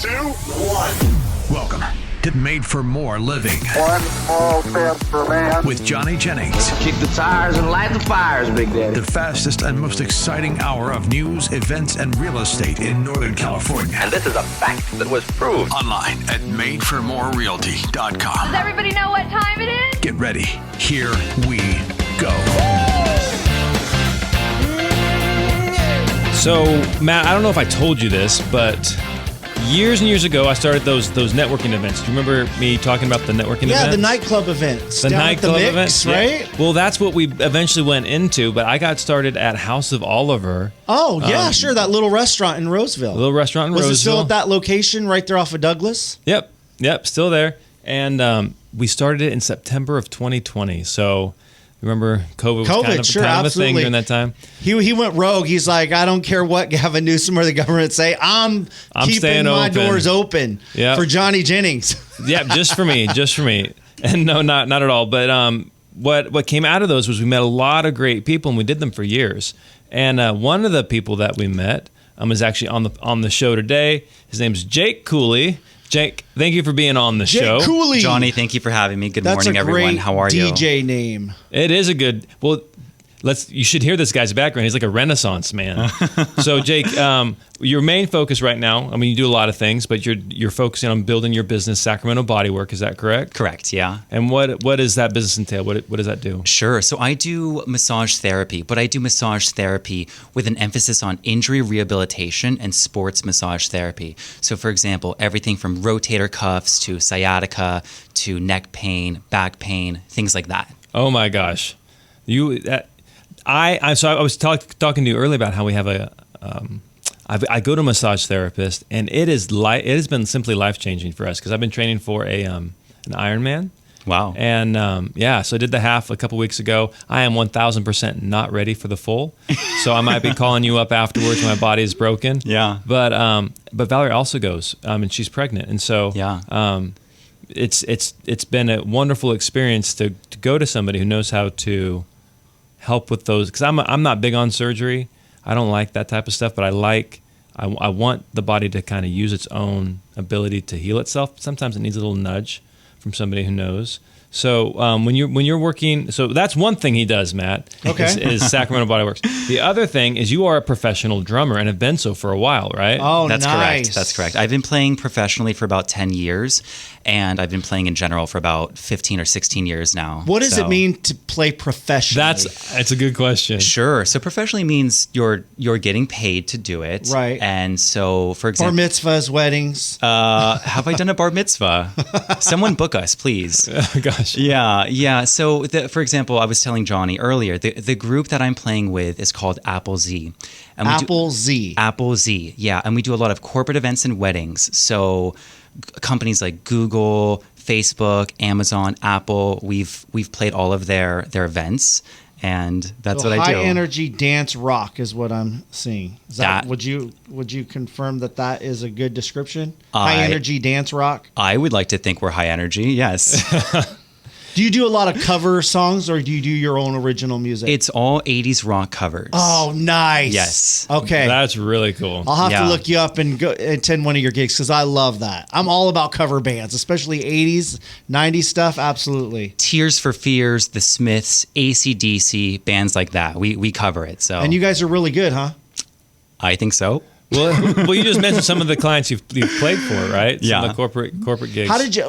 2, 1. Welcome to Made for More Living. One small step for man. With Johnny Jennings. Kick the tires and light the fires, Big Daddy. The fastest and most exciting hour of news, events, and real estate in Northern California. And this is a fact that was proved. Online at madeformorerealty.com. Does everybody know what time it is? Get ready. Here we go. So, Matt, I don't know if I told you this, but years and years ago, I started those networking events. Do you remember me talking about the networking events? Yeah, the nightclub events. The nightclub events, right? Yeah. Well, that's what we eventually went into, but I got started at House of Oliver. Oh, yeah, sure. That little restaurant in Roseville. Little restaurant in Roseville. Was it still at that location right there off of Douglas? Yep, still there. And we started it in September of 2020. So, remember COVID was kind of a thing during that time? He went rogue. He's like, I don't care what Gavin Newsom or the government say. I'm keeping my doors open for Johnny Jennings. Yeah, just for me. And no, not at all. But what came out of those was we met a lot of great people, and we did them for years. And one of the people that we met is actually on the show today. His name's Jake Cooley. Jake, thank you for being on the show. Jake Cooley. Johnny, thank you for having me. Good morning, everyone. How are you? DJ name. It is a good. Well, you should hear this guy's background. He's like a Renaissance man. So, Jake, your main focus right now, I mean, you do a lot of things, but you're focusing on building your business, Sacramento Bodywork. Is that correct? Correct, yeah. And what does that business entail? What does that do? Sure. So I do massage therapy, but I do massage therapy with an emphasis on injury rehabilitation and sports massage therapy. So, for example, everything from rotator cuffs to sciatica to neck pain, back pain, things like that. Oh my gosh, I was talking to you earlier about how we have I go to a massage therapist, and it has been simply life-changing for us because I've been training for an Ironman. Wow. And so I did the half a couple weeks ago. I am 1,000% not ready for the full, so I might be calling you up afterwards when my body is broken. Yeah. But Valerie also goes, and she's pregnant, and so it's been a wonderful experience to go to somebody who knows how to help with those, because I'm not big on surgery. I don't like that type of stuff, but I want the body to kind of use its own ability to heal itself. Sometimes it needs a little nudge from somebody who knows. So when you're working, so that's one thing he does, Matt. Okay. is Sacramento Bodyworks. The other thing is you are a professional drummer and have been so for a while, right? Oh, That's nice. correct. That's correct. I've been playing professionally for about 10 years, and I've been playing in general for about 15 or 16 years now. What does it mean to play professionally? That's a good question. Sure. So professionally means you're getting paid to do it. Right. And so, for example, bar mitzvahs, weddings. have I done a bar mitzvah? Someone book us, please. Gosh. Yeah. So, for example, I was telling Johnny earlier, the group that I'm playing with is called Apple Z. And Apple Z, yeah. And we do a lot of corporate events and weddings. So companies like Google, Facebook, Amazon, Apple, we've played all of their events. And that's what I do. High energy dance rock is what I'm seeing. Is that would you confirm that is a good description? High energy dance rock? I would like to think we're high energy, yes. Do you do a lot of cover songs, or do you do your own original music? It's all 80s rock covers. Oh, nice. Yes. Okay. That's really cool. I'll have to look you up and go attend one of your gigs because I love that. I'm all about cover bands, especially 80s, 90s stuff. Absolutely. Tears for Fears, The Smiths, AC/DC, bands like that. We cover it. So. And you guys are really good, huh? I think so. Well, you just mentioned some of the clients you've played for, right? Yeah. Some of the corporate gigs. How did you?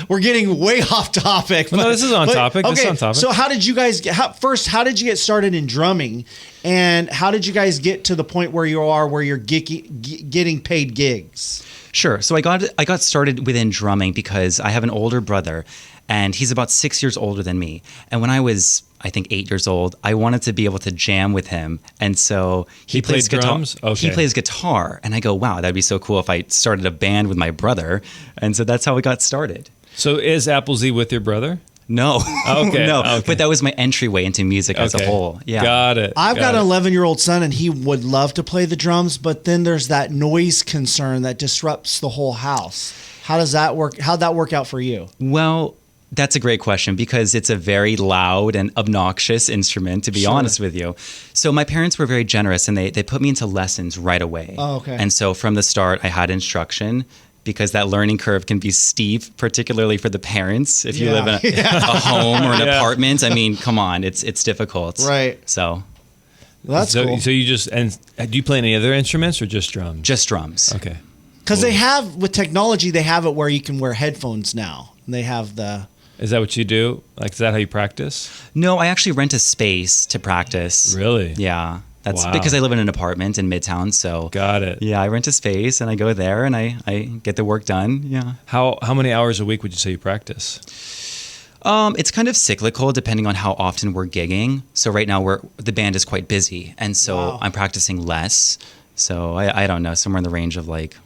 We're getting way off topic. No, this is on topic. Okay, this is on topic. So how did you guys first? How did you get started in drumming, and how did you guys get to the point where you're getting paid gigs? Sure. So I got started within drumming because I have an older brother, and he's about 6 years older than me. And when I was, I think, 8 years old, I wanted to be able to jam with him. And so he plays played guitar. drums? Okay. He plays guitar. And I go, wow, that'd be so cool if I started a band with my brother. And so that's how we got started. So is Apple Z with your brother? No. Okay. No. Okay. But that was my entryway into music as a whole. Yeah. Got it. I've got an 11-year-old son, and he would love to play the drums, but then there's that noise concern that disrupts the whole house. How does that work? How'd that work out for you? Well, that's a great question because it's a very loud and obnoxious instrument, to be honest with you. So my parents were very generous, and they put me into lessons right away. Oh, okay. And so from the start, I had instruction because that learning curve can be steep, particularly for the parents. If you live in a home or an apartment, I mean, come on, it's difficult. Right. So Well, that's cool. So you just, and do you play any other instruments or just drums? just drums. Okay. Because they have, with technology, they have it where you can wear headphones now. And they have the... Is that what you do? Like, is that how you practice? No, I actually rent a space to practice. Really? Yeah. That's Wow. because I live in an apartment in Midtown. So Got it. yeah, I rent a space and I go there and I get the work done. Yeah. How many hours a week would you say you practice? It's kind of cyclical depending on how often we're gigging. So right now the band is quite busy, and so Wow. I'm practicing less. So I don't know, somewhere in the range of like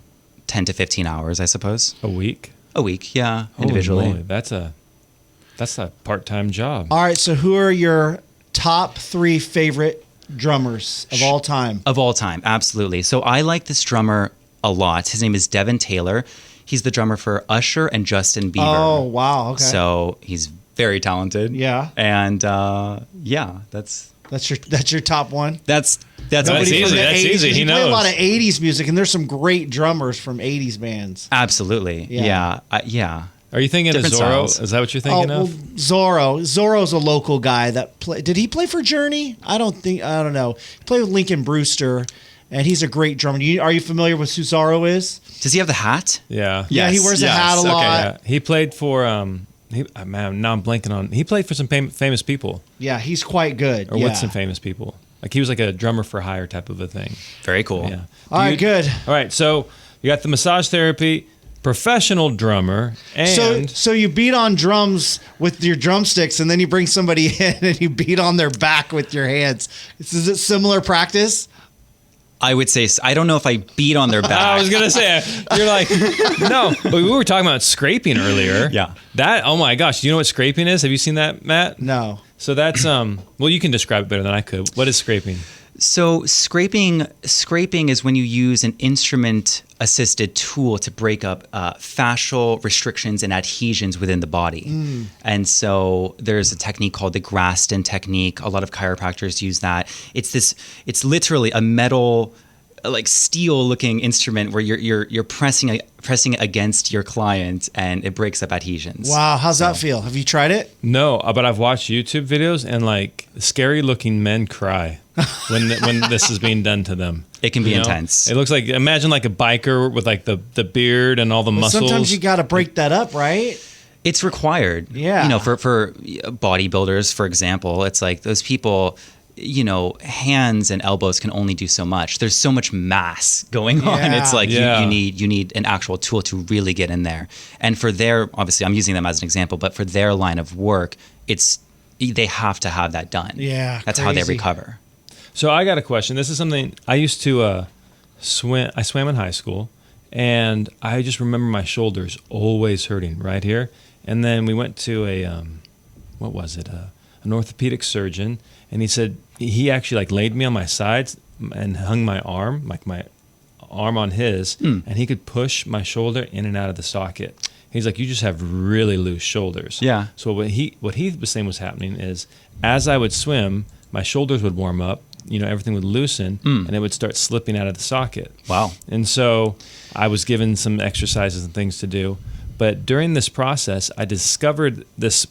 10 to 15 hours, I suppose. A week? A week, yeah, Holy individually. moly, that's a part-time job. All right, so who are your top 3 favorite drummers of all time? Of all time, absolutely. So I like this drummer a lot. His name is Devin Taylor. He's the drummer for Usher and Justin Bieber. Oh, wow, okay. So he's very talented. Yeah. And yeah, that's That's your top one? That's That's Somebody easy. from the That's 80s, easy. 'cause He you play a knows. lot of 80s music, and there's some great drummers from 80s bands. absolutely. Yeah. Yeah. Are you thinking of Different Zorro? styles. Is that what you're thinking well, of? Zorro's a local guy that did he play for Journey? I don't know. He played with Lincoln Brewster, and he's a great drummer. Are you familiar with who Zorro is? Does he have the hat? Yeah. Yeah, he wears a hat a okay. lot. Yeah. He played for man, now I'm blanking on. He played for some famous people, Yeah, he's quite good. or yeah. with some famous people. Like he was like a drummer for hire type of a thing. Very cool. Yeah. All right, good. All right, so you got the massage therapy, professional drummer, and So you beat on drums with your drumsticks, and then you bring somebody in and you beat on their back with your hands. Is it similar practice? I would say, I don't know if I beat on their back. I was gonna say, you're like, no. But we were talking about scraping earlier. Yeah. That. Oh my gosh. Do you know what scraping is? Have you seen that, Matt? No. So that's well, you can describe it better than I could. What is scraping? So scraping is when you use an instrument-assisted tool to break up fascial restrictions and adhesions within the body. And so there's a technique called the Graston technique. A lot of chiropractors use that. It's literally a metal, like steel-looking instrument where you're pressing it against your client, and it breaks up adhesions. Wow, how's that feel? Have you tried it? No, but I've watched YouTube videos and like scary-looking men cry when this is being done to them. It can be You know? intense. It looks like, imagine like a biker with like the beard and all the muscles. Sometimes you got to break that up, right? It's required. Yeah. You know, for bodybuilders, for example, it's like those people, you know, hands and elbows can only do so much. There's so much mass going on. Yeah. It's like Yeah. you need an actual tool to really get in there. And for their, obviously I'm using them as an example, but for their line of work, they have to have that done. Yeah, That's how they crazy. recover. So I got a question. This is something I used to swim. I swam in high school, and I just remember my shoulders always hurting right here. And then we went to an orthopedic surgeon, and he said he actually like laid me on my sides and hung my arm, like my arm on his, and he could push my shoulder in and out of the socket. He's like, you just have really loose shoulders. Yeah. So what he was saying was happening is, as I would swim, my shoulders would warm up. You know, everything would loosen, and it would start slipping out of the socket. Wow. And so I was given some exercises and things to do. But during this process, I discovered this,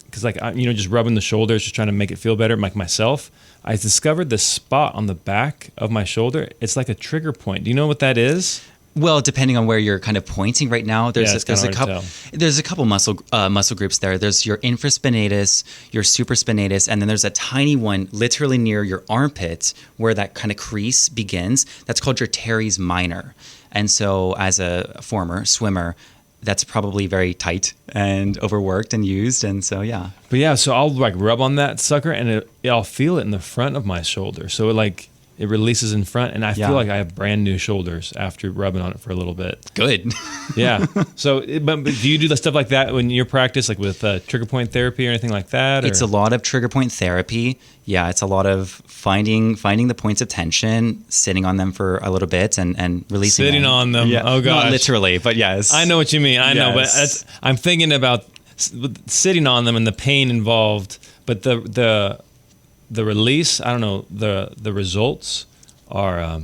because like, just rubbing the shoulders, just trying to make it feel better, like myself, I discovered this spot on the back of my shoulder. It's like a trigger point. Do you know what that is? Well, depending on where you're kind of pointing right now, there's it's a kinda hard couple. to There's a couple muscle groups there. There's your infraspinatus, your supraspinatus, and then there's a tiny one literally near your armpit where that kind of crease begins. That's called your teres minor. And so, as a former swimmer, that's probably very tight and overworked and used. And so, yeah. But yeah, so I'll like rub on that sucker, and I'll feel it in the front of my shoulder. So it releases in front, and I Yeah. feel like I have brand new shoulders after rubbing on it for a little bit. Good. Yeah. So, but do you do the stuff like that when you practice, like with trigger point therapy or anything like that? It's a lot of trigger point therapy. Yeah, it's a lot of finding the points of tension, sitting on them for a little bit, and releasing Sitting them. on them. Yeah. Oh, gosh. Not literally, but yes. I know what you mean. I know, but Yes. I'm thinking about sitting on them and the pain involved, but the release. I don't know. The results are,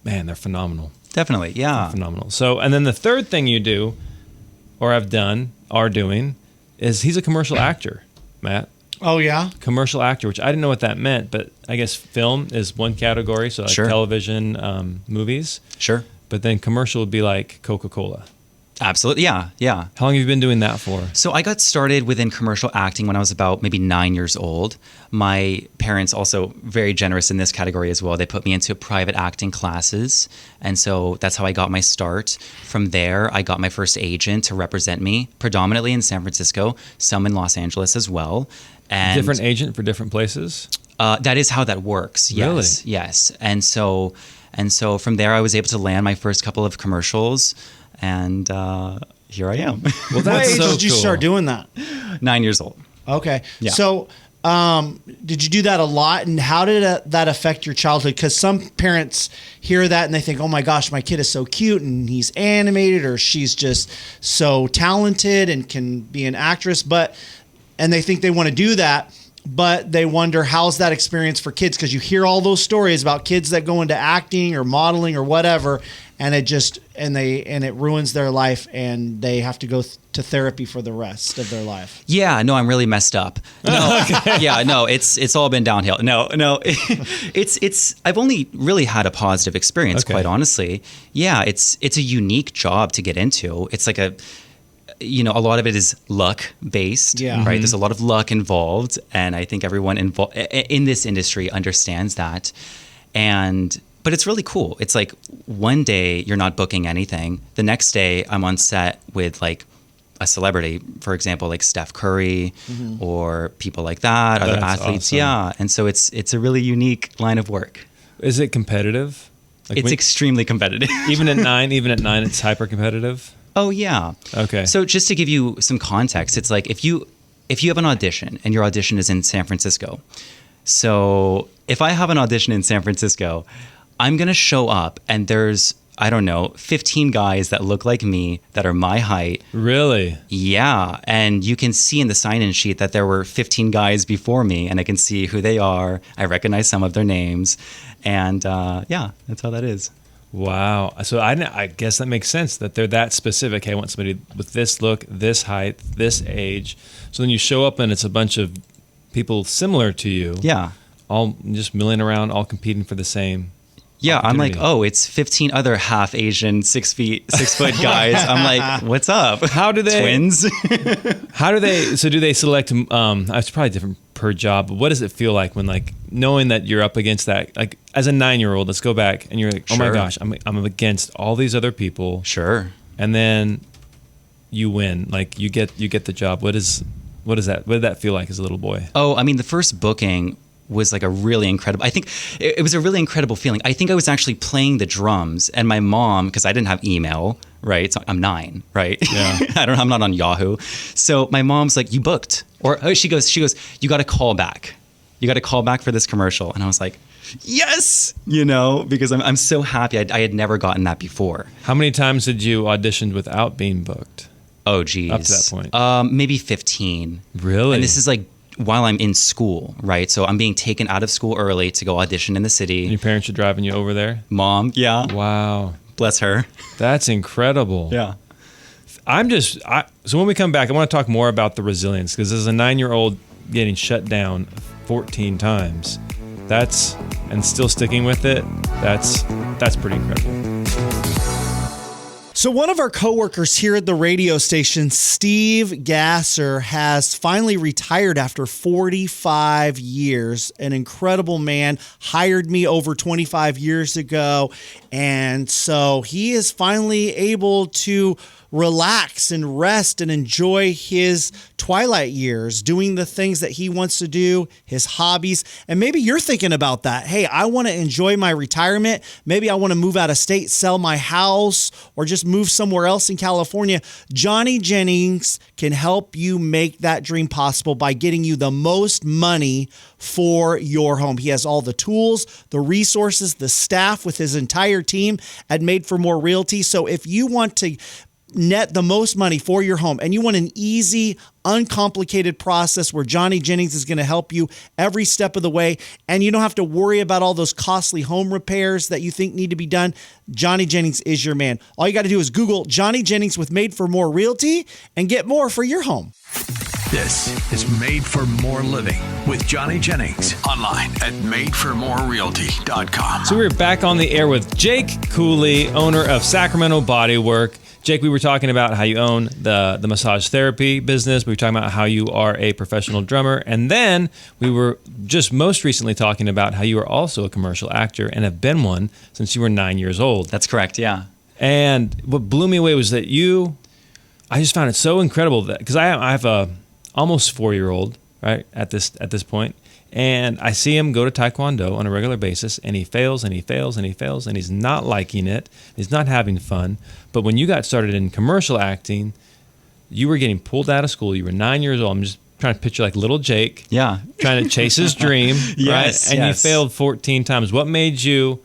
man, they're phenomenal. Definitely. Yeah. Phenomenal. So, and then the third thing you do, or are doing, is he's a commercial actor, Matt. Oh, yeah? Commercial actor, which I didn't know what that meant, but I guess film is one category, so like Sure. television, movies. Sure. But then commercial would be like Coca-Cola. Absolutely. Yeah. Yeah. How long have you been doing that for? So I got started within commercial acting when I was about maybe 9 years old. My parents also very generous in this category as well. They put me into private acting classes. And so that's how I got my start. From there, I got my first agent to represent me, predominantly in San Francisco, some in Los Angeles as well. And Different agent for different places? that is how that works. Yes. Really? Yes. And so from there, I was able to land my first couple of commercials. And here I am. Well, What that's age so did you cool. start doing that? 9 years old. Okay. Yeah. So, did you do that a lot? And how did that affect your childhood? Because some parents hear that and they think, oh my gosh, my kid is so cute and he's animated, or she's just so talented and can be an actress. And they think they want to do that. But they wonder, how's that experience for kids? Because you hear all those stories about kids that go into acting or modeling or whatever, and it ruins their life, and they have to go to therapy for the rest of their life. Yeah, no, I'm really messed up. No, yeah, no, it's all been downhill. No, it's I've only really had a positive experience, Okay. quite honestly. Yeah, it's a unique job to get into. It's like a lot of it is luck based, Yeah. right? There's a lot of luck involved, and I think everyone involved in this industry understands that. But it's really cool. It's like one day you're not booking anything. The next day I'm on set with like a celebrity, for example, like Steph Curry or people like that, other That's athletes. awesome. Yeah. And so it's a really unique line of work. Is it competitive? Like It's extremely competitive. even at nine, it's hyper competitive. Oh yeah. Okay. So just to give you some context, it's like if you have an audition and your audition is in San Francisco. So if I have an audition in San Francisco, I'm going to show up and there's, I don't know, 15 guys that look like me that are my height. Really? Yeah. And you can see in the sign-in sheet that there were 15 guys before me, and I can see who they are. I recognize some of their names. And yeah, that's how that is. Wow. So I guess that makes sense that they're that specific. Hey, I want somebody with this look, this height, this age. So then you show up and it's a bunch of people similar to you. Yeah. All just milling around, all competing for the same. Yeah, I'm like, opportunity. oh, it's 15 other half Asian, 6 foot guys. I'm like, what's up? How do they Twins? So do they select? It's probably different per job. But what does it feel like when, like, knowing that you're up against that? Like, as a 9-year-old, let's go back, and you're like, oh my Sure. gosh, I'm against all these other people, Sure. and then you win. Like, you get the job. What is that? What did that feel like as a little boy? Oh, I mean, the first booking was like a really incredible, I think it was a really incredible feeling. I think I was actually playing the drums, and my mom, because I didn't have email, right? So I'm 9, right? Yeah. I'm not on Yahoo. So my mom's like, you booked. Or she goes, you got to call back. You got to call back for this commercial. And I was like, yes, because I'm so happy. I had never gotten that before. How many times did you auditioned without being booked? Oh, geez. Up to that point. Maybe 15. Really? And this is like while I'm in school, right? So I'm being taken out of school early to go audition in the city. And your parents are driving you over there? Mom, yeah. Wow. Bless her. That's incredible. Yeah. So when we come back, I want to talk more about the resilience, because as a 9-year-old getting shut down 14 times, and still sticking with it, that's pretty incredible. So one of our coworkers here at the radio station, Steve Gasser, has finally retired after 45 years. An incredible man, hired me over 25 years ago. And so he is finally able to relax and rest and enjoy his twilight years, doing the things that he wants to do, his hobbies. And maybe you're thinking about that. Hey, I want to enjoy my retirement. Maybe I want to move out of state, sell my house, or just move somewhere else in California. Johnny Jennings can help you make that dream possible by getting you the most money for your home. He has all the tools, the resources, the staff with his entire team at Made for More Realty. So if you want to net the most money for your home and you want an easy, uncomplicated process where Johnny Jennings is going to help you every step of the way and you don't have to worry about all those costly home repairs that you think need to be done, Johnny Jennings is your man. All you got to do is Google Johnny Jennings with Made for More Realty and get more for your home. This is Made for More Living with Johnny Jennings. Online at madeformorerealty.com. So we're back on the air with Jake Cooley, owner of Sacramento Bodywork. Jake, we were talking about how you own the massage therapy business. We were talking about how you are a professional drummer. And then we were just most recently talking about how you are also a commercial actor and have been one since you were 9 years old. That's correct, yeah. And what blew me away was that I just found it so incredible that, because I have a almost 4-year-old, right, at this point. And I see him go to Taekwondo on a regular basis, and he fails, and he fails, and he fails, and he's not liking it. He's not having fun. But when you got started in commercial acting, you were getting pulled out of school. You were 9 years old. I'm just trying to picture like little Jake, trying to chase his dream, yes, right? And yes. you failed 14 times. What made you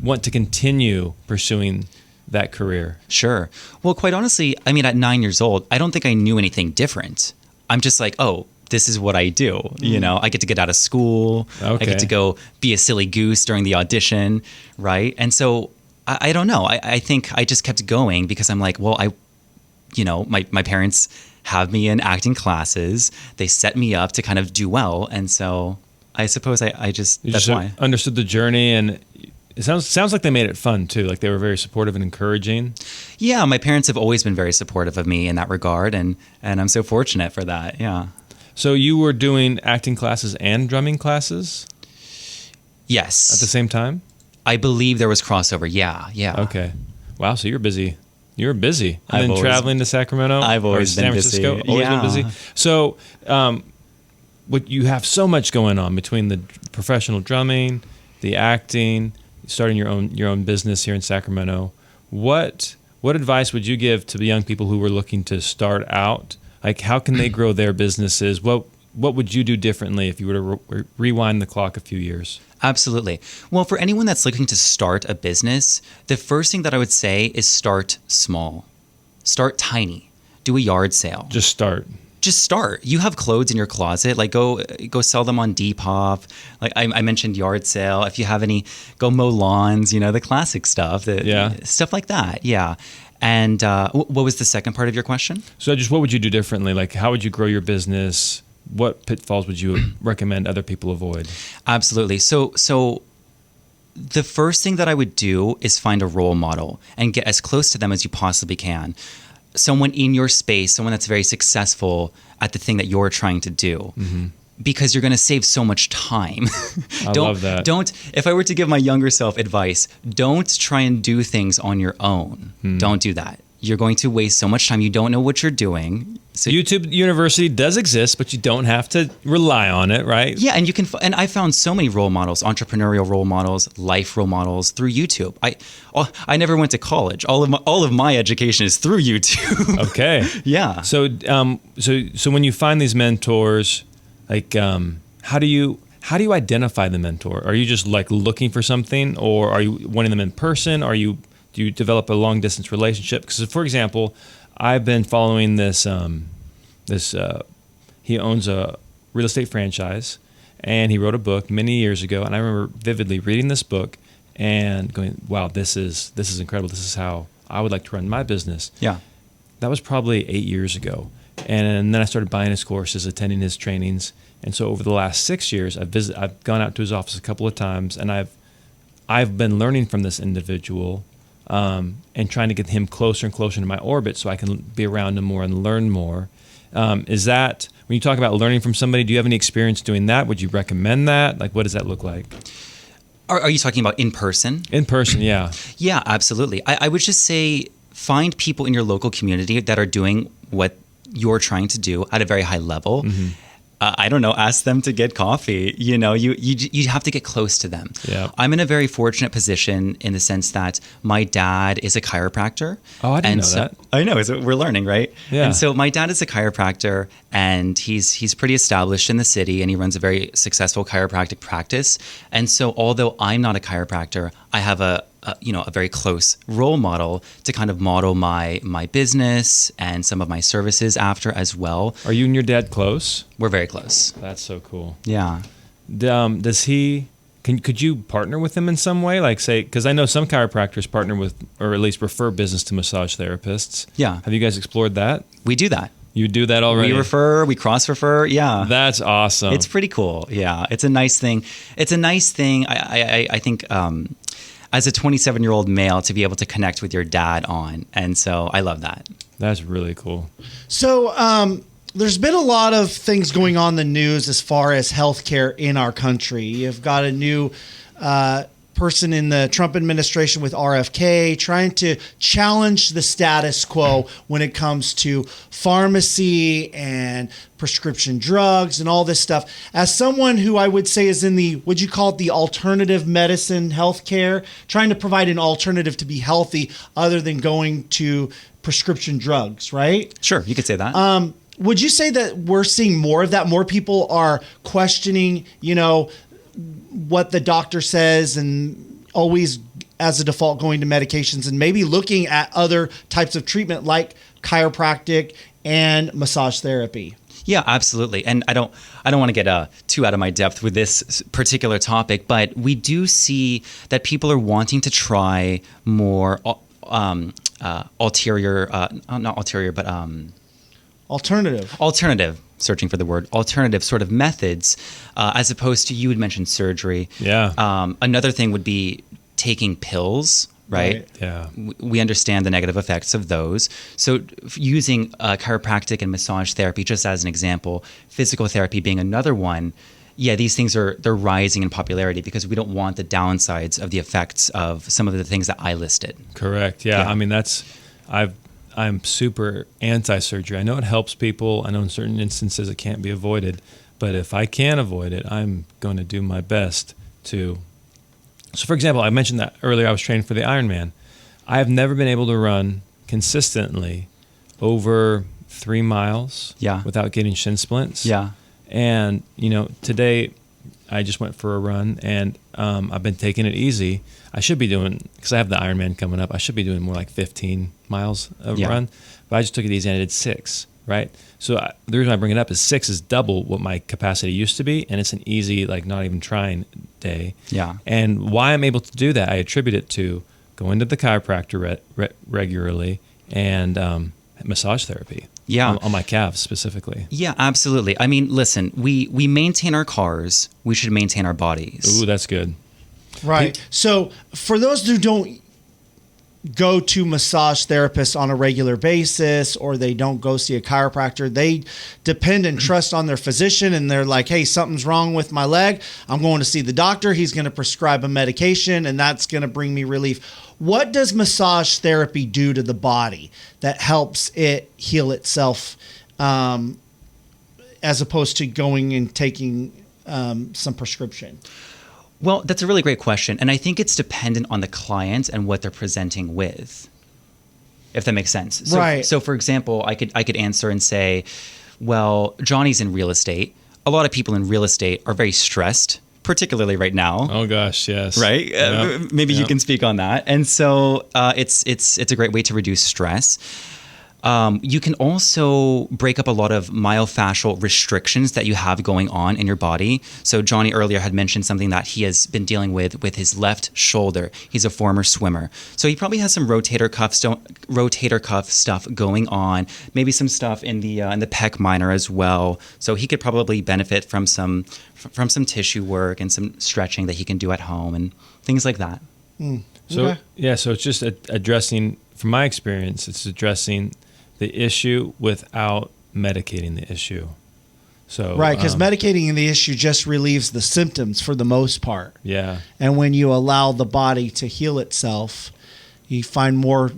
want to continue pursuing that career? Sure. Well, quite honestly, I mean, at 9 years old, I don't think I knew anything different. I'm just like, oh, this is what I do. You know, I get to get out of school. Okay. I get to go be a silly goose during the audition, right? And so I don't know. I think I just kept going because I'm like, well, my parents have me in acting classes. They set me up to kind of do well. And so I suppose that's why. Understood the journey, and it sounds like they made it fun too. Like they were very supportive and encouraging. Yeah, my parents have always been very supportive of me in that regard, and I'm so fortunate for that. Yeah. So you were doing acting classes and drumming classes? Yes. At the same time? I believe there was crossover. Yeah. Okay. Wow, so you're busy. You're busy. I've And then always- traveling to Sacramento? I've or always San been busy. Francisco? Always been Yeah. busy. So what you have so much going on between the professional drumming, the acting, starting your own business here in Sacramento. What advice would you give to the young people who were looking to start out? Like, how can they grow their businesses? What would you do differently if you were to rewind the clock a few years? Absolutely. Well, for anyone that's looking to start a business, the first thing that I would say is start small. Start tiny. Do a yard sale. Just start. Just start. You have clothes in your closet, like go sell them on Depop. Like I mentioned yard sale. If you have any, go mow lawns, the classic stuff. Stuff like that. Yeah. And what was the second part of your question? So just what would you do differently? Like, how would you grow your business? What pitfalls would you recommend other people avoid? Absolutely. So the first thing that I would do is find a role model and get as close to them as you possibly can. Someone in your space, someone that's very successful at the thing that you're trying to do. Mm-hmm. Because you're going to save so much time. I love that. If I were to give my younger self advice, don't try and do things on your own. Don't do that. You're going to waste so much time. You don't know what you're doing. So YouTube University does exist, but you don't have to rely on it, right? Yeah, and you can. And I found so many role models, entrepreneurial role models, life role models through YouTube. I never went to college. All of my education is through YouTube. Okay. Yeah. So when you find these mentors, like how do you identify the mentor? Are you just like looking for something, or are you wanting them in person? Do you develop a long distance relationship? Because, for example, I've been following this. He owns a real estate franchise, and he wrote a book many years ago. And I remember vividly reading this book and going, "Wow, this is incredible. This is how I would like to run my business." Yeah. That was probably 8 years ago, and then I started buying his courses, attending his trainings. And so over the last 6 years, I've gone out to his office a couple of times, and I've been learning from this individual. And trying to get him closer and closer to my orbit so I can be around him more and learn more. Is that, when you talk about learning from somebody, do you have any experience doing that? Would you recommend that? Like, what does that look like? Are you talking about in person? In person, yeah. Yeah, absolutely. I would just say find people in your local community that are doing what you're trying to do at a very high level. Mm-hmm. I don't know, ask them to get coffee. You have to get close to them. Yeah. I'm in a very fortunate position in the sense that my dad is a chiropractor. Oh, I didn't know that. I know, we're learning, right? Yeah. And so my dad is a chiropractor, and he's pretty established in the city, and he runs a very successful chiropractic practice. And so although I'm not a chiropractor, I have a a very close role model to kind of model my business and some of my services after as well. Are you and your dad close? We're very close. That's so cool. Yeah. Does he? Could you partner with him in some way? Like, say, because I know some chiropractors partner with, or at least refer business to massage therapists. Yeah. Have you guys explored that? We do that. You do that already? We cross-refer. Yeah. That's awesome. It's pretty cool. Yeah. It's a nice thing. I think as a 27-year-old male to be able to connect with your dad on. And so I love that. That's really cool. So, there's been a lot of things going on in the news as far as healthcare in our country. You've got a new person in the Trump administration with RFK trying to challenge the status quo when it comes to pharmacy and prescription drugs and all this stuff. As someone who I would say is in the, would you call it the alternative medicine healthcare, trying to provide an alternative to be healthy other than going to prescription drugs, right? Sure, you could say that. Would you say that we're seeing more of that? More people are questioning, what the doctor says and always as a default going to medications and maybe looking at other types of treatment like chiropractic and massage therapy? Yeah, absolutely. And I don't want to get too out of my depth with this particular topic, but we do see that people are wanting to try more Alternative. Searching for the word, alternative sort of methods, as opposed to, you had mentioned surgery. Yeah. Another thing would be taking pills, right? Yeah. We understand the negative effects of those. So using chiropractic and massage therapy, just as an example, physical therapy being another one. Yeah, these things they're rising in popularity because we don't want the downsides of the effects of some of the things that I listed. Correct. Yeah. I mean, I'm super anti-surgery. I know it helps people. I know in certain instances it can't be avoided. But if I can avoid it, I'm going to do my best to. So, for example, I mentioned that earlier I was training for the Ironman. I have never been able to run consistently over 3 miles without getting shin splints. Yeah. And, today I just went for a run and I've been taking it easy. I should be doing, because I have the Ironman coming up, I should be doing more like 15 miles of run. But I just took it easy and I did 6, right? So the reason I bring it up is 6 is double what my capacity used to be. And it's an easy, like not even trying day. Yeah. And why I'm able to do that, I attribute it to going to the chiropractor regularly and massage therapy. Yeah. On my calves specifically. Yeah, absolutely. I mean, listen, we maintain our cars. We should maintain our bodies. Ooh, that's good. Right. So for those who don't go to massage therapists on a regular basis, or they don't go see a chiropractor, they depend and trust on their physician, and they're like, hey, something's wrong with my leg. I'm going to see the doctor. He's going to prescribe a medication, and that's going to bring me relief. What does massage therapy do to the body that helps it heal itself, as opposed to going and taking some prescription? Well, that's a really great question. And I think it's dependent on the client and what they're presenting with, if that makes sense. So, right. So, for example, I could answer and say, well, Johnny's in real estate. A lot of people in real estate are very stressed, particularly right now. Oh, gosh, yes. Right? Yep. Maybe you can speak on that. And so it's a great way to reduce stress. You can also break up a lot of myofascial restrictions that you have going on in your body. So Johnny earlier had mentioned something that he has been dealing with his left shoulder. He's a former swimmer. So he probably has some rotator cuff stuff going on, maybe some stuff in the pec minor as well. So he could probably benefit from some tissue work and some stretching that he can do at home and things like that. So so it's just addressing, from my experience, it's addressing the issue without medicating the issue. So right, because medicating the issue just relieves the symptoms for the most part. Yeah. And when you allow the body to heal itself, you find more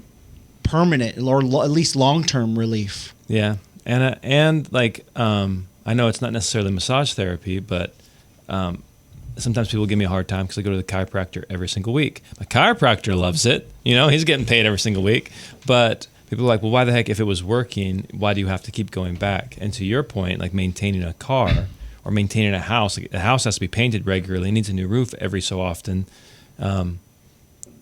permanent or at least long-term relief. Yeah. And like I know it's not necessarily massage therapy, but sometimes people give me a hard time because I go to the chiropractor every single week. My chiropractor loves it. He's getting paid every single week. But people are like, well, why the heck, if it was working, why do you have to keep going back? And to your point, like maintaining a car or maintaining a house, like the house has to be painted regularly. It needs a new roof every so often.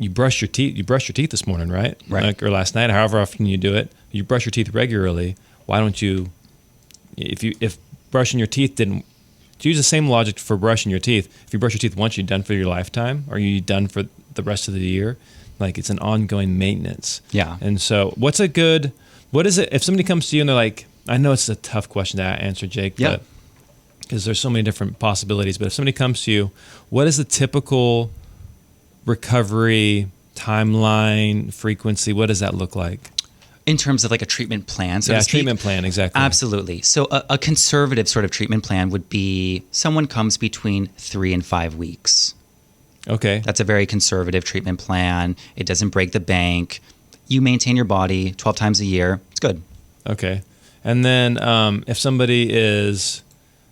you brush your teeth this morning, right? Like, or last night, however often you do it. You brush your teeth regularly. Why don't you, if brushing your teeth didn't, to use the same logic for brushing your teeth, if you brush your teeth once, you're done for your lifetime, or you're done for the rest of the year. Like, it's an ongoing maintenance. Yeah. And so what is it, if somebody comes to you and they're like, I know it's a tough question to answer, Jake, but because there's so many different possibilities, but if somebody comes to you, what is the typical recovery timeline, frequency? What does that look like? In terms of like a treatment plan, so to speak? Treatment plan, exactly. Absolutely. So a conservative sort of treatment plan would be someone comes between 3 and 5 weeks. Okay. That's a very conservative treatment plan. It doesn't break the bank. You maintain your body 12 times a year. It's good. Okay. And then if somebody is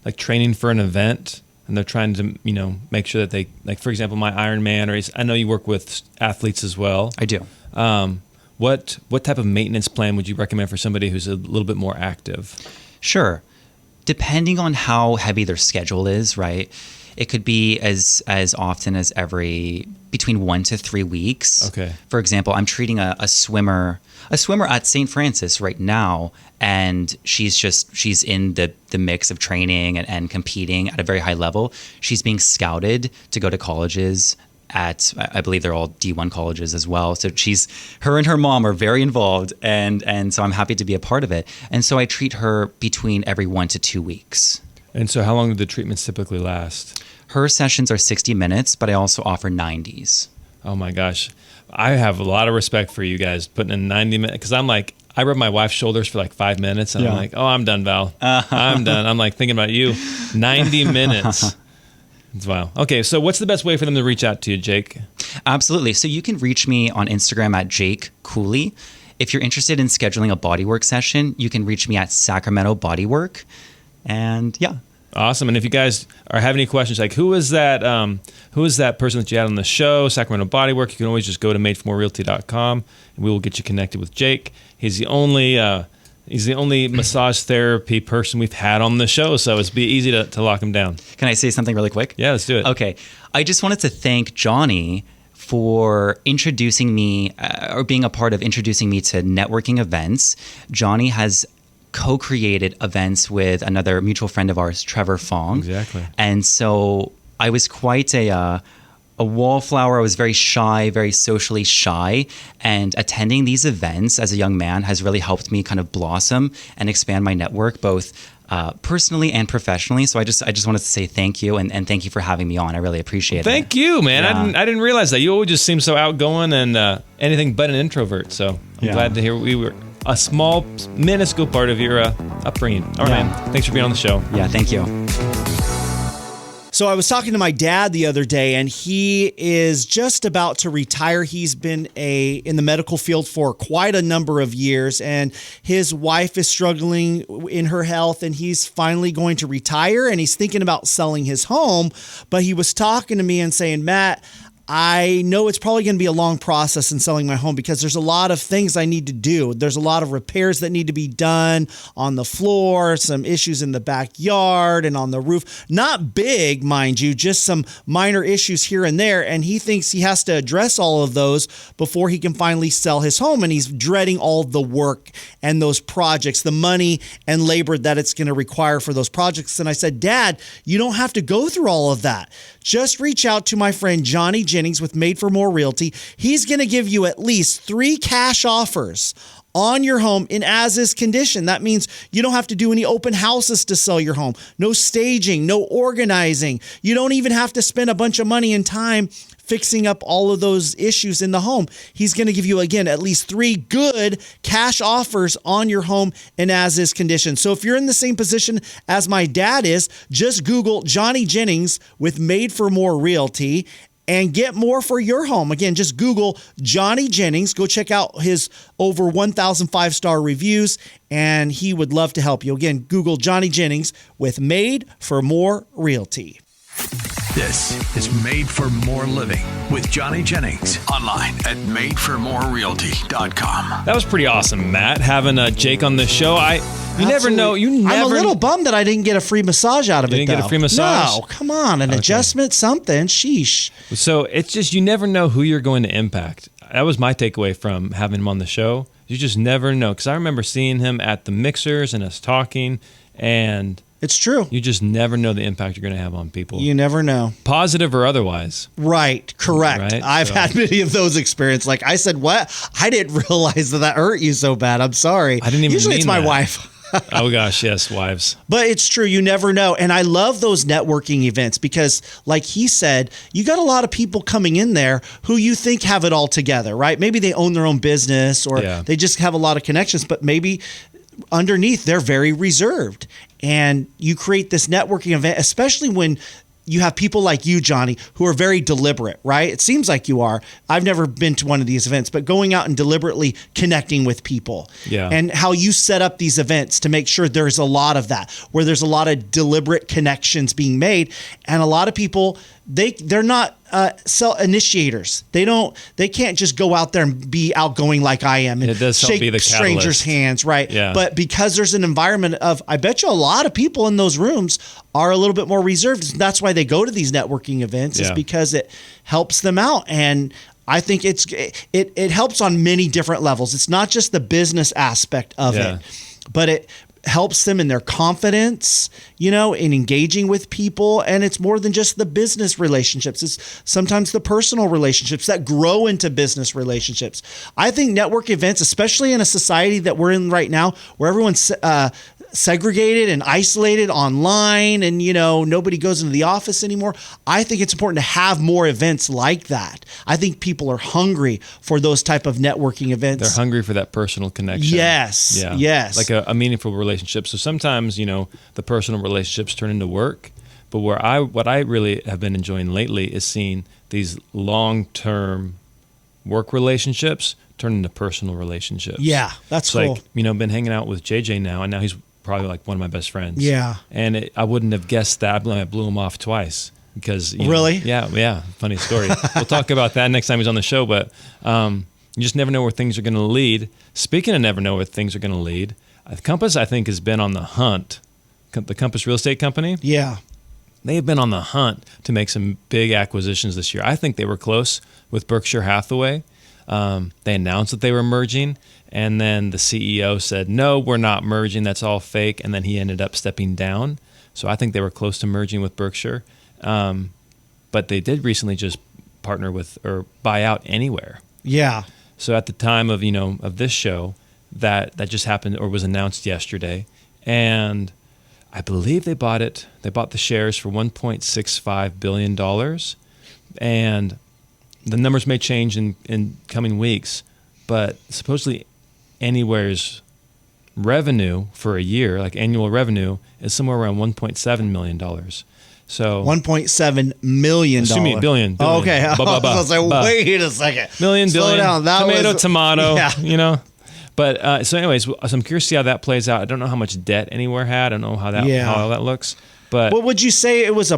like training for an event and they're trying to, make sure that they, like, for example, my Ironman, or I know you work with athletes as well. I do. What type of maintenance plan would you recommend for somebody who's a little bit more active? Sure. Depending on how heavy their schedule is, right? It could be as often as between 1 to 3 weeks. Okay. For example, I'm treating a swimmer at St. Francis right now, and she's in the mix of training and competing at a very high level. She's being scouted to go to colleges at, I believe they're all D1 colleges as well. So her and her mom are very involved, and so I'm happy to be a part of it. And so I treat her between every 1 to 2 weeks. And so how long do the treatments typically last? Her sessions are 60 minutes, but I also offer 90s. Oh my gosh. I have a lot of respect for you guys putting in 90 minutes, because I'm like, I rub my wife's shoulders for like 5 minutes, and I'm like, oh, I'm done, Val. I'm done. I'm like thinking about you. 90 minutes. Wow. Okay, so what's the best way for them to reach out to you, Jake? Absolutely. So you can reach me on Instagram at Jake Cooley. If you're interested in scheduling a bodywork session, you can reach me at Sacramento Bodywork. And yeah. Awesome. And if you guys have any questions, like who is that person that you had on the show, Sacramento Bodywork, you can always just go to madeformorerealty.com and we will get you connected with Jake. He's the only massage therapy person we've had on the show, so it's be easy to lock him down. Can I say something really quick? Yeah, let's do it. Okay. I just wanted to thank Johnny for introducing me or being a part of introducing me to networking events. Johnny has co-created events with another mutual friend of ours, Trevor Fong. Exactly. And so I was quite a wallflower. I was very shy, very socially shy. And attending these events as a young man has really helped me kind of blossom and expand my network, both personally and professionally. So I just wanted to say thank you and thank you for having me on. I really appreciate it. Thank you, man. Yeah. I didn't realize that. You always just seem so outgoing and anything but an introvert. So I'm glad to hear we were a small, minuscule part of your upbringing. All right, man. Thanks for being on the show. Yeah, thank you. So I was talking to my dad the other day, and he is just about to retire. He's been in the medical field for quite a number of years, and his wife is struggling in her health, and he's finally going to retire, and he's thinking about selling his home. But he was talking to me and saying, Matt, I know it's probably going to be a long process in selling my home because there's a lot of things I need to do. There's a lot of repairs that need to be done on the floor, some issues in the backyard and on the roof. Not big, mind you, just some minor issues here and there. And he thinks he has to address all of those before he can finally sell his home. And he's dreading all the work and those projects, the money and labor that it's going to require for those projects. And I said, Dad, you don't have to go through all of that. Just reach out to my friend Johnny Jennings with Made for More Realty. He's going to give you at least 3 cash offers on your home in as-is condition. That means you don't have to do any open houses to sell your home. No staging, no organizing. You don't even have to spend a bunch of money and time fixing up all of those issues in the home. He's going to give you, again, at least 3 good cash offers on your home in as-is condition. So if you're in the same position as my dad is, just Google Johnny Jennings with Made for More Realty and get more for your home. Again, just Google Johnny Jennings. Go check out his over 1,000 5-star reviews, and he would love to help you. Again, Google Johnny Jennings with Made for More Realty. This is Made for More Living with Johnny Jennings. Online at madeformorerealty.com. That was pretty awesome, Matt, having Jake on the show. You never know. I'm a little bummed that I didn't get a free massage out of it. You didn't get a free massage? No, come on, an adjustment, something. Sheesh. So it's just you never know who you're going to impact. That was my takeaway from having him on the show. You just never know, because I remember seeing him at the mixers and us talking, and it's true. You just never know the impact you're going to have on people. You never know. Positive or otherwise. Right. Correct. Right? I've had many of those experiences. Like I said, what? I didn't realize that hurt you so bad. I'm sorry. I didn't even Usually mean it's my that. wife. Oh gosh, yes, wives. But it's true. You never know. And I love those networking events because, like he said, you got a lot of people coming in there who you think have it all together, right? Maybe they own their own business or they just have a lot of connections, but maybe underneath they're very reserved. And you create this networking event, especially when you have people like you, Johnny, who are very deliberate, right? It seems like you are. I've never been to one of these events, but going out and deliberately connecting with people. Yeah. And how you set up these events to make sure there's a lot of that, where there's a lot of deliberate connections being made. And a lot of people, they're not initiators. They can't just go out there and be outgoing like I am and it does help shake be the strangers' catalyst. hands, right? Yeah. But because there's an environment of, I bet you a lot of people in those rooms are a little bit more reserved. That's why they go to these networking events, is because it helps them out. And I think it helps on many different levels. It's not just the business aspect of it, but it helps them in their confidence, in engaging with people. And it's more than just the business relationships. It's sometimes the personal relationships that grow into business relationships. I think network events, especially in a society that we're in right now, where everyone's segregated and isolated online and, nobody goes into the office anymore. I think it's important to have more events like that. I think people are hungry for those type of networking events. They're hungry for that personal connection. Yes. Yeah. Yes. Like a meaningful relationship. So sometimes, the personal relationships turn into work. But what I really have been enjoying lately is seeing these long-term work relationships turn into personal relationships. Yeah, that's cool. Like, been hanging out with JJ now, and now he's probably like one of my best friends. Yeah. And I wouldn't have guessed that. I blew him off twice because really? Yeah. Funny story. We'll talk about that next time he's on the show. But you just never know where things are going to lead. Speaking of never know where things are going to lead, Compass, I think, has been on the hunt. The Compass Real Estate Company. Yeah. They've been on the hunt to make some big acquisitions this year. I think they were close with Berkshire Hathaway. They announced that they were merging, and then the CEO said, no, we're not merging. That's all fake. And then he ended up stepping down. So I think they were close to merging with Berkshire. But they did recently just partner with or buy out Anywhere. Yeah. So at the time of, of this show, that just happened or was announced yesterday. And I believe they bought it. They bought the shares for $1.65 billion. And the numbers may change in coming weeks, but supposedly Anywhere's revenue for a year, like annual revenue, is somewhere around $1.7 million. So $1.7 million. Excuse me, billion. Oh, okay. I was like, wait a second. Million, Slow billion. down. That Tomato. Yeah. But so anyways, so I'm curious to see how that plays out. I don't know how much debt Anywhere had. I don't know how that looks. But what would you say it was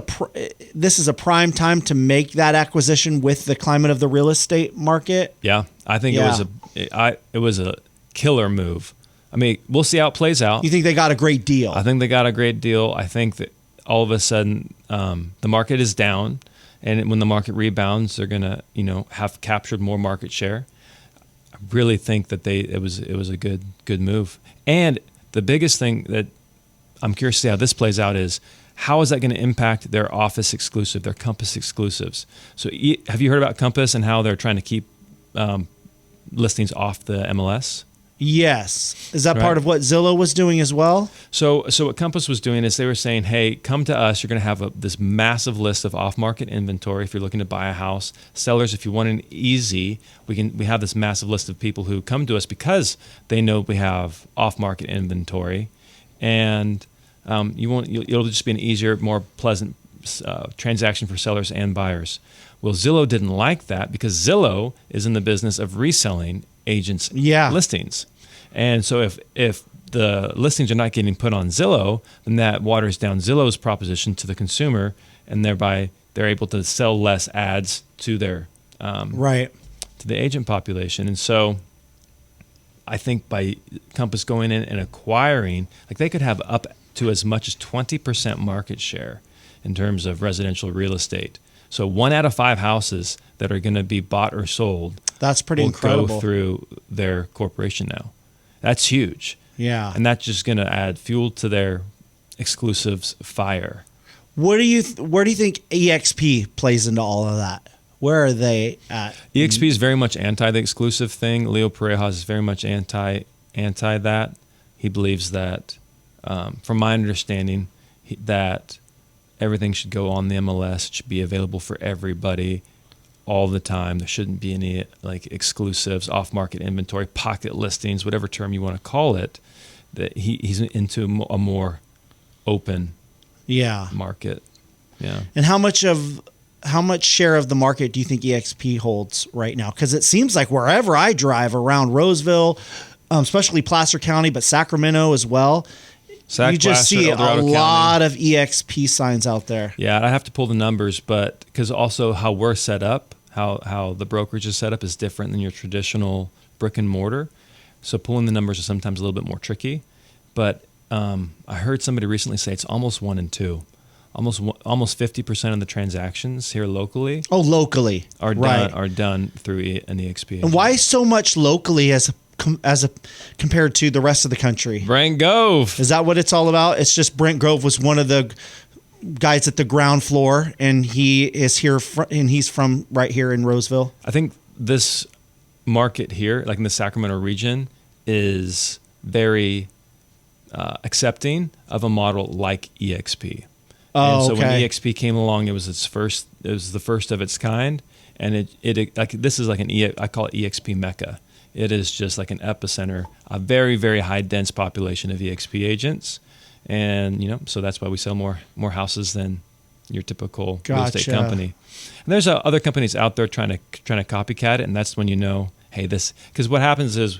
this is a prime time to make that acquisition with the climate of the real estate market? Yeah, I think it was a killer move. I mean, we'll see how it plays out. You think they got a great deal? I think they got a great deal. I think that all of a sudden the market is down, and when the market rebounds, they're gonna have captured more market share. I really think that it was a good move. And the biggest thing that I'm curious to see how this plays out is, how is that going to impact their office exclusive, their Compass exclusives? So have you heard about Compass and how they're trying to keep listings off the MLS? Yes. Is that part of what Zillow was doing as well? So what Compass was doing is they were saying, hey, come to us. You're going to have this massive list of off-market inventory if you're looking to buy a house. Sellers, if you want an easy, we have this massive list of people who come to us because they know we have off-market inventory. And it'll just be an easier, more pleasant transaction for sellers and buyers. Well, Zillow didn't like that because Zillow is in the business of reselling agents' listings. And so if the listings are not getting put on Zillow, then that waters down Zillow's proposition to the consumer, and thereby they're able to sell less ads to their to the agent population. And so I think by Compass going in and acquiring, like they could have up to as much as 20% market share in terms of residential real estate. So 1 out of 5 houses that are going to be bought or sold, that's pretty will incredible. go through their corporation now. That's huge. Yeah. And that's just going to add fuel to their exclusives fire. Where do you think EXP plays into all of that? Where are they at? EXP is very much anti the exclusive thing. Leo Parejas is very much anti that. He believes that, from my understanding, that everything should go on the MLS. It should be available for everybody all the time. There shouldn't be any like exclusives, off-market inventory, pocket listings, whatever term you want to call it. That he's into a more open market. Yeah. And how much share of the market do you think EXP holds right now? Because it seems like wherever I drive around Roseville, especially Placer County, but Sacramento as well, you just see a lot of EXP signs out there. Yeah, I have to pull the numbers, but because also how we're set up, how the brokerage is set up is different than your traditional brick and mortar. So pulling the numbers is sometimes a little bit more tricky. But I heard somebody recently say it's almost 1 in 2. Almost 50% of the transactions here locally. Oh, locally are done through an EXP agent. And why so much locally as compared to the rest of the country? Brent Grove. Is that what it's all about? It's just Brent Grove was one of the guys at the ground floor, and he is here, and he's from right here in Roseville. I think this market here, like in the Sacramento region, is very accepting of a model like EXP. Oh, and so when EXP came along, it was the first of its kind, and it like this is like I call it EXP Mecca. It is just like an epicenter, a very, very high dense population of EXP agents, and so that's why we sell more houses than your typical real estate company. And there's other companies out there trying to copycat it, and that's when hey, this, because what happens is,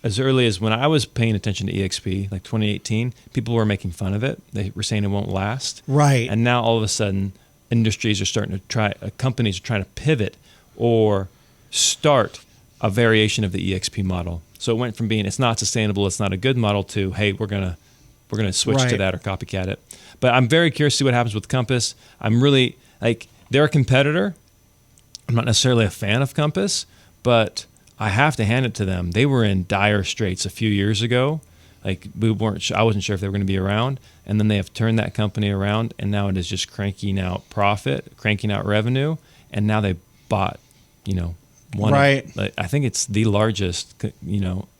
as early as when I was paying attention to EXP, like 2018, people were making fun of it. They were saying it won't last. Right. And now all of a sudden, industries are starting to companies are trying to pivot or start a variation of the EXP model. So it went from being it's not sustainable, it's not a good model, to hey, we're gonna switch to that or copycat it. But I'm very curious to see what happens with Compass. I'm really they're a competitor. I'm not necessarily a fan of Compass, but I have to hand it to them. They were in dire straits a few years ago. I wasn't sure if they were going to be around, and then they have turned that company around, and now it is just cranking out profit, cranking out revenue, and now they bought, one. Right. I think it's the largest,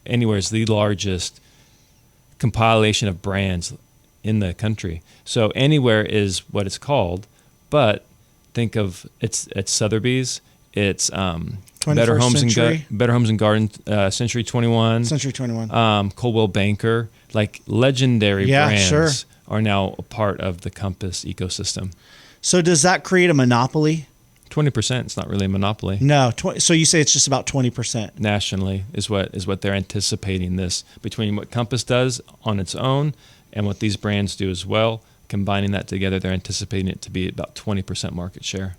anywhere's the largest compilation of brands in the country. So Anywhere is what it's called, but think of it's Sotheby's, it's Better Homes and Gardens, Century 21, Coldwell Banker, like legendary brands are now a part of the Compass ecosystem. So does that create a monopoly? 20%. It's not really a monopoly. No. So you say it's just about 20%. Nationally is what they're anticipating, this between what Compass does on its own and what these brands do as well. Combining that together, they're anticipating it to be about 20% market share.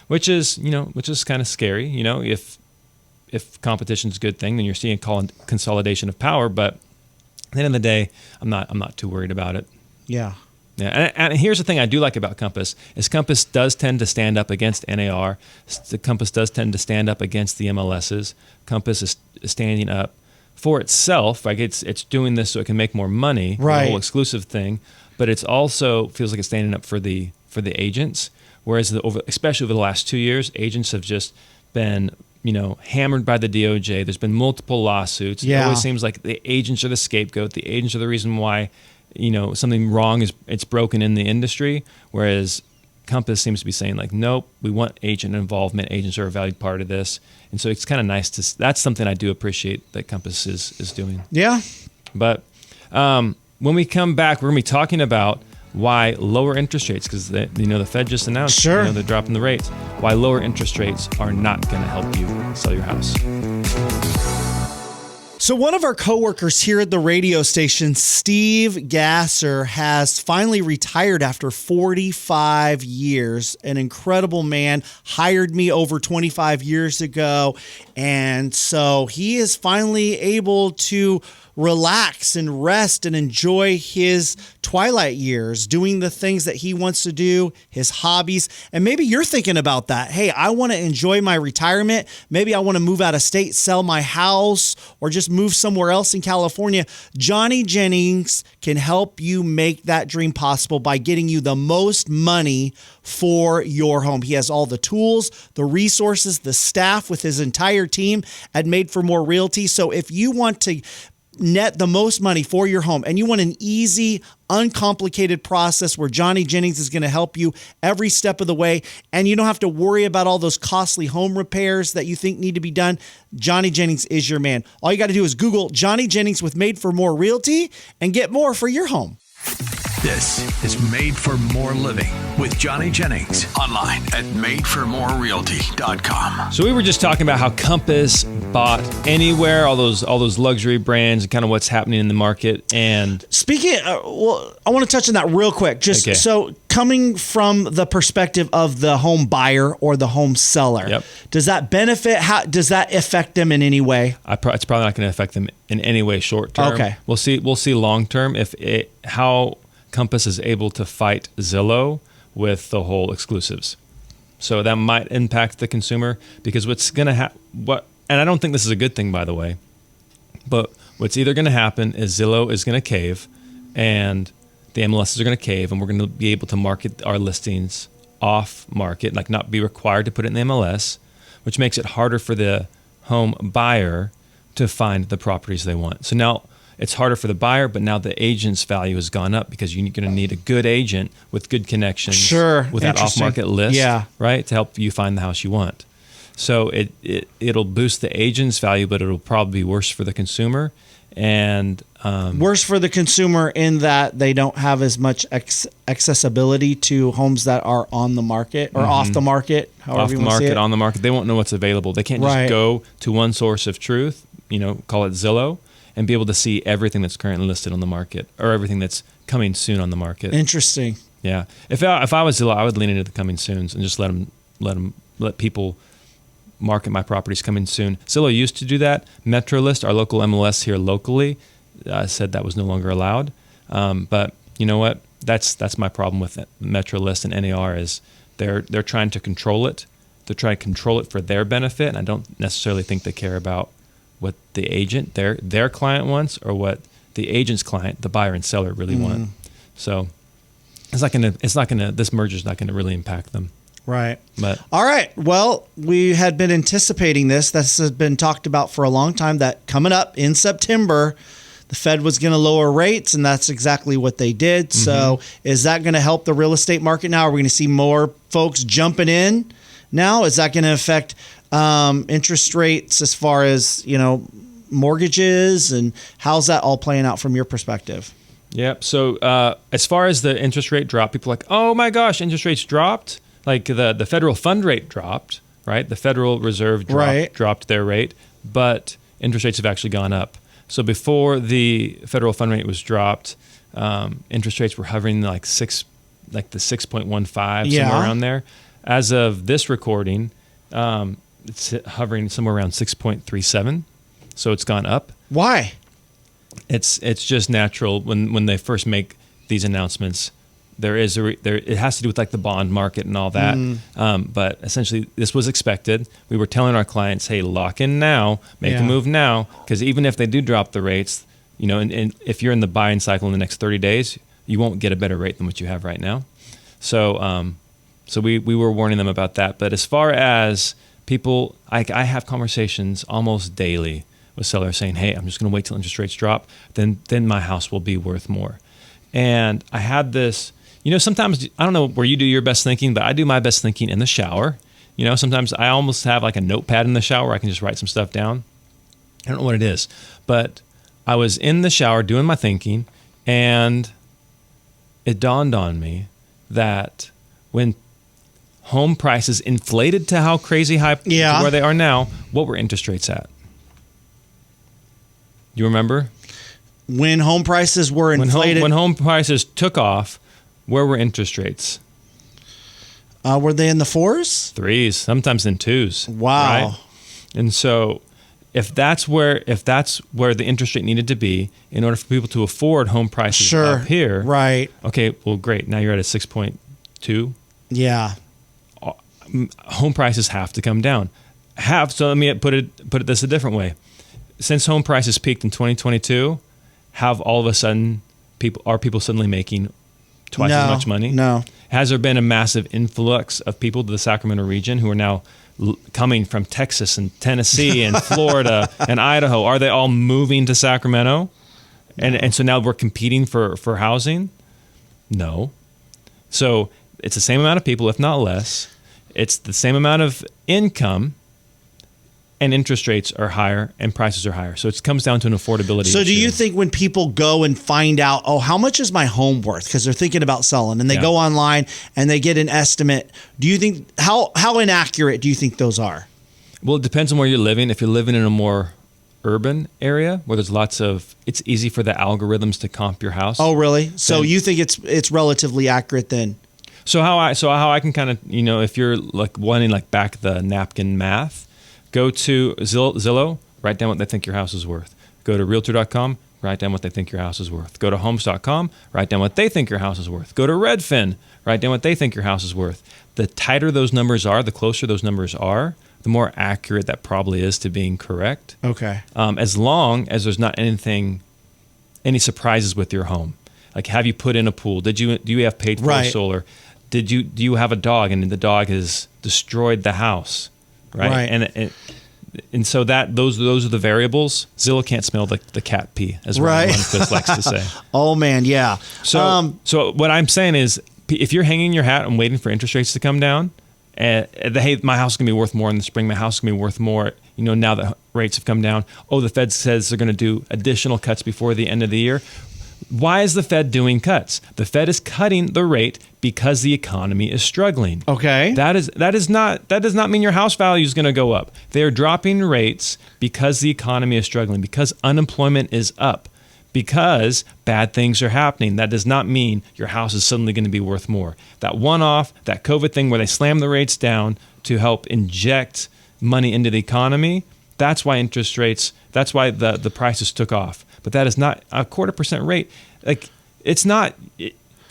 Which is kind of scary. If competition's a good thing, then you're seeing consolidation of power. But at the end of the day, I'm not too worried about it. Yeah. Yeah. And here's the thing I do like about Compass is Compass does tend to stand up against NAR. Compass does tend to stand up against the MLSs. Compass is standing up for itself. Like it's doing this so it can make more money. Right. The whole exclusive thing. But it's also feels like it's standing up for the agents. Whereas especially over the last 2 years, agents have just been, hammered by the DOJ. There's been multiple lawsuits. Yeah. It always seems like the agents are the scapegoat. The agents are the reason why, something wrong it's broken in the industry. Whereas Compass seems to be saying nope, we want agent involvement. Agents are a valued part of this. And so it's kind of nice that's something I do appreciate that Compass is doing. Yeah. But when we come back, we're going to be talking about why lower interest rates, because the Fed just announced they're dropping the rates, why lower interest rates are not going to help you sell your house. So one of our coworkers here at the radio station, Steve Gasser, has finally retired after 45 years. An incredible man, hired me over 25 years ago. And so he is finally able to relax and rest and enjoy his twilight years, doing the things that he wants to do, his hobbies. And maybe you're thinking about that. Hey, I want to enjoy my retirement. Maybe I want to move out of state, sell my house, or just move somewhere else in California. Johnny Jennings can help you make that dream possible by getting you the most money for your home. He has all the tools, the resources, the staff with his entire team at Made for More Realty. So if you want to net the most money for your home and you want an easy, uncomplicated process where Johnny Jennings is going to help you every step of the way, and you don't have to worry about all those costly home repairs that you think need to be done, Johnny Jennings is your man. All you got to do is Google Johnny Jennings with Made for More Realty and get more for your home. This is Made for More Living with Johnny Jennings. Online at madeformorerealty.com. So we were just talking about how Compass bought Anywhere, all those luxury brands, and kind of what's happening in the market. And speaking, well, I want to touch on that real quick. Just so coming from the perspective of the home buyer or the home seller, does that benefit? How does that affect them in any way? It's probably not going to affect them in any way short term. Okay, we'll see long term how Compass is able to fight Zillow with the whole exclusives. So that might impact the consumer, because what's going to and I don't think this is a good thing, by the way, but what's either going to happen is Zillow is going to cave and the MLSs are going to cave, and we're going to be able to market our listings off market, like not be required to put it in the MLS, which makes it harder for the home buyer to find the properties they want. So now it's harder for the buyer, but now the agent's value has gone up because you're going to need a good agent with good connections, with that off-market list, right, to help you find the house you want. So it'll boost the agent's value, but it'll probably be worse for the consumer. And worse for the consumer in that they don't have as much accessibility to homes that are on the market or off the market, however you want to see it. On the market. They won't know what's available. They can't just go to one source of truth, call it Zillow, and be able to see everything that's currently listed on the market or everything that's coming soon on the market. Interesting. Yeah. If I was Zillow, I would lean into the coming soons and just let people market my properties coming soon. Zillow used to do that. MetroList, our local MLS here locally, said that was no longer allowed. But you know what? That's my problem with MetroList and NAR is they're trying to control it. They're trying to control it for their benefit, and I don't necessarily think they care about what the agent, their client wants, or what the agent's client, the buyer and seller, really want. So this merger's not gonna really impact them. Right. But all right. Well, we had been anticipating this. This has been talked about for a long time, that coming up in September, the Fed was going to lower rates, and that's exactly what they did. So is that going to help the real estate market now? Are we going to see more folks jumping in now? Is that going to affect interest rates as far as, mortgages, and how's that all playing out from your perspective? Yep. So as far as the interest rate drop, people are like, oh my gosh, interest rates dropped. Like the federal fund rate dropped, right? The Federal Reserve dropped their rate, but interest rates have actually gone up. So before the federal fund rate was dropped, interest rates were hovering like the 6.15, somewhere around there. As of this recording, it's hovering somewhere around 6.37. So it's gone up. Why? It's just natural when they first make these announcements. It has to do with like the bond market and all that. But essentially, this was expected. We were telling our clients, hey, lock in now, make a move now, because even if they do drop the rates, and if you're in the buying cycle in the next 30 days, you won't get a better rate than what you have right now. So we were warning them about that. But as far as people, I have conversations almost daily with sellers saying, hey, I'm just going to wait till interest rates drop, then my house will be worth more. And I had this. Sometimes, I don't know where you do your best thinking, but I do my best thinking in the shower. Sometimes I almost have like a notepad in the shower where I can just write some stuff down. I don't know what it is, but I was in the shower doing my thinking, and it dawned on me that when home prices inflated to how crazy high to where they are now, what were interest rates at? You remember? When home prices were inflated. When home prices took off, where were interest rates? Were they in the 4s? 3s, sometimes in 2s. Wow. Right? And so if that's where the interest rate needed to be in order for people to afford home prices up here. Right. Okay, well, great. Now you're at a 6.2. Yeah. Home prices have to come down. So let me put it this a different way. Since home prices peaked in 2022, have all of a sudden people suddenly making twice as much money? No. Has there been a massive influx of people to the Sacramento region who are now coming from Texas and Tennessee and Florida and Idaho? Are they all moving to Sacramento? And so now we're competing for housing? No. So it's the same amount of people, if not less. It's the same amount of income, and interest rates are higher and prices are higher. So it comes down to an affordability issue. So do you think when people go and find out, how much is my home worth? Because they're thinking about selling and they go online and they get an estimate. Do you think, how inaccurate do you think those are? Well, it depends on where you're living. If you're living in a more urban area where there's it's easy for the algorithms to comp your house. Oh, really? So you think it's relatively accurate then? So how I can kind of, if you're like wanting like back the napkin math, go to Zillow, write down what they think your house is worth. Go to Realtor.com, write down what they think your house is worth. Go to Homes.com, write down what they think your house is worth. Go to Redfin, write down what they think your house is worth. The tighter those numbers are, the closer those numbers are, the more accurate that probably is to being correct. Okay. As long as there's not any surprises with your home. Like, have you put in a pool? Do you have paid for solar? Do you have a dog and the dog has destroyed the house? Right. And so those are the variables. Zillow can't smell the cat pee, as Ryan Lundquist likes to say. Oh man, yeah. So what I'm saying is, if you're hanging your hat and waiting for interest rates to come down, hey, my house is gonna be worth more in the spring. My house is gonna be worth more. Now that rates have come down. Oh, the Fed says they're gonna do additional cuts before the end of the year. Why is the Fed doing cuts? The Fed is cutting the rate because the economy is struggling. Okay. That does not mean your house value is going to go up. They are dropping rates because the economy is struggling, because unemployment is up, because bad things are happening. That does not mean your house is suddenly going to be worth more. That one-off, that COVID thing where they slam the rates down to help inject money into the economy, that's why interest rates, that's why the prices took off. But that is not a 0.25% rate. Like, it's not.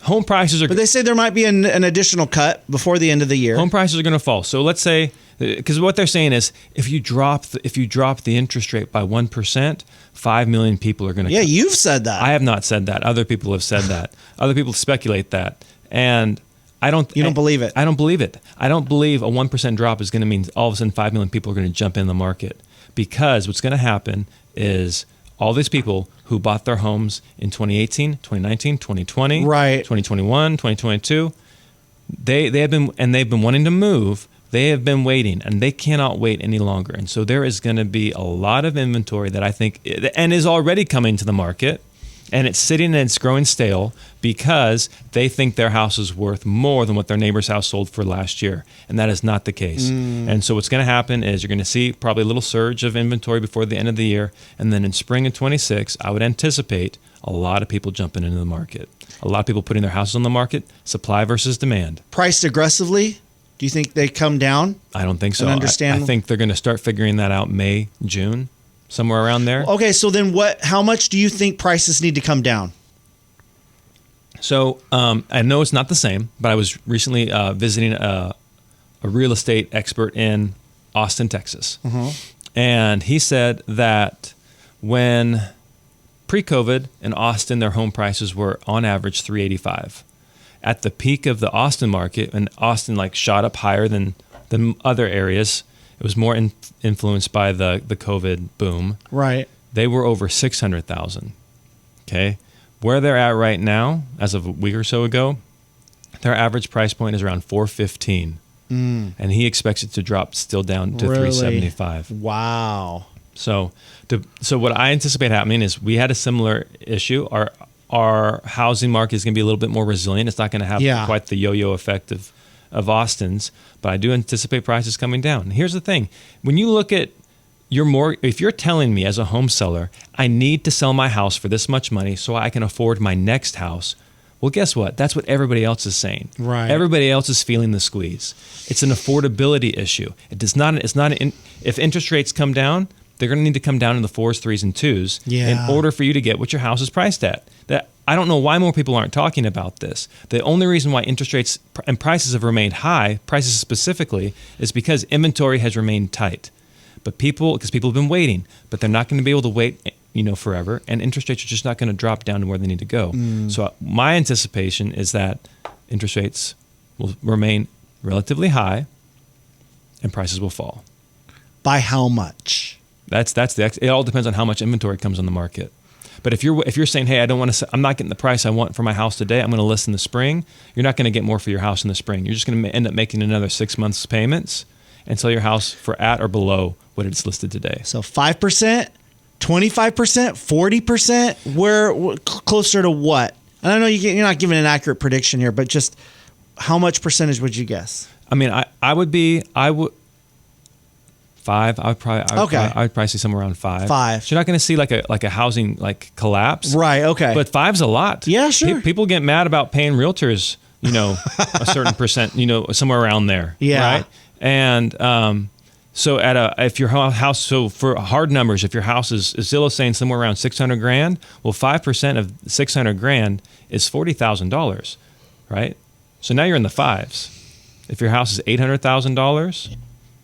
Home prices are. But they say there might be an additional cut before the end of the year. Home prices are going to fall. So let's say, because what they're saying is, if you drop the interest rate by 1%, 5 million people are going to. Yeah, you've said that. I have not said that. Other people have said that. Other people speculate that, and I don't. You don't believe it. I don't believe it. I don't believe a 1% drop is going to mean all of a sudden 5 million people are going to jump in the market, because what's going to happen is all these people who bought their homes in 2018, 2019, 2020, 2021, 2022, they've been wanting to move. They have been waiting, and they cannot wait any longer. And so there is going to be a lot of inventory that I think, and is already coming to the market, and it's sitting and it's growing stale because they think their house is worth more than what their neighbor's house sold for last year. And that is not the case. And so what's going to happen is you're going to see probably a little surge of inventory before the end of the year. And then in spring of 26, I would anticipate a lot of people jumping into the market. A lot of people putting their houses on the market, supply versus demand. Priced aggressively? Do you think they come down? I don't think so. I think they're going to start figuring that out May, June. Somewhere around there. Okay, so then how much do you think prices need to come down? So I know it's not the same, but I was recently visiting a real estate expert in Austin, Texas. And he said that when pre-COVID in Austin, their home prices were on average $385. At the peak of the Austin market, and Austin shot up higher than other areas, it was more influenced by the COVID boom. Right. They were over 600,000. Okay. Where they're at right now, as of a week or so ago, their average price point is around $415. And he expects it to drop still down to $375. Wow. So what I anticipate happening is we had a similar issue. Our housing market is going to be a little bit more resilient. It's not going to have quite the yo-yo effect of Austin's, but I do anticipate prices coming down. And here's the thing. When you look at if you're telling me as a home seller, I need to sell my house for this much money so I can afford my next house. Well, guess what? That's what everybody else is saying. Right. Everybody else is feeling the squeeze. It's an affordability issue. If interest rates come down, they're going to need to come down in the 4s, 3s, and 2s in order for you to get what your house is priced at. I don't know why more people aren't talking about this. The only reason why interest rates and prices have remained high, prices specifically, is because inventory has remained tight. But because people have been waiting, but they're not going to be able to wait, forever, and interest rates are just not going to drop down to where they need to go. So my anticipation is that interest rates will remain relatively high, and prices will fall. By how much? It all depends on how much inventory comes on the market. But if you're saying, hey, I'm not getting the price I want for my house today, I'm going to list in the spring, you're not going to get more for your house in the spring. You're just going to end up making another 6 months payments and sell your house for at or below what it's listed today. So 5%, 25%, 40%, we're closer to what? And I know you're not giving an accurate prediction here, but just how much percentage would you guess? I mean, I would 5. I would probably see somewhere around 5. 5. So you're not going to see like a housing collapse, right? Okay, but 5's a lot. Yeah, sure. People get mad about paying realtors, a certain percent, somewhere around there. Yeah. Right. And so if your house, so for hard numbers, if your house is Zillow saying somewhere around $600,000, well, 5% of $600,000 is $40,000, right? So now you're in the 5s. If your house is $800,000.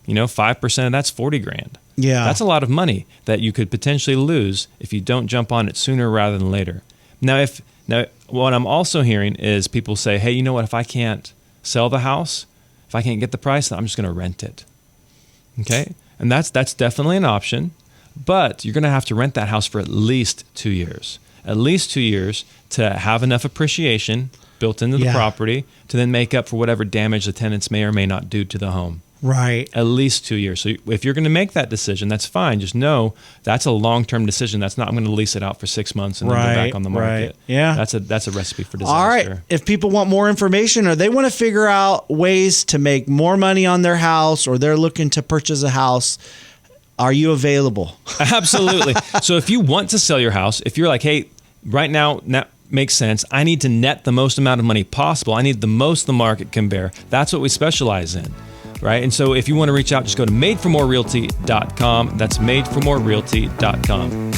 5% of that's $40,000. Yeah. That's a lot of money that you could potentially lose if you don't jump on it sooner rather than later. Now, what I'm also hearing is people say, hey, you know what? If I can't sell the house, if I can't get the price, then I'm just going to rent it. Okay? And that's definitely an option, but you're going to have to rent that house for at least 2 years. At least 2 years to have enough appreciation built into the property to then make up for whatever damage the tenants may or may not do to the home. Right. At least 2 years. So if you're going to make that decision, that's fine. Just know that's a long-term decision. That's not, I'm going to lease it out for 6 months and then go back on the market. Right. Yeah. That's a recipe for disaster. All right. If people want more information or they want to figure out ways to make more money on their house or they're looking to purchase a house, are you available? Absolutely. So if you want to sell your house, if you're like, hey, right now makes sense. I need to net the most amount of money possible. I need the most the market can bear. That's what we specialize in. Right. And so if you want to reach out, just go to madeformorerealty.com. That's madeformorerealty.com.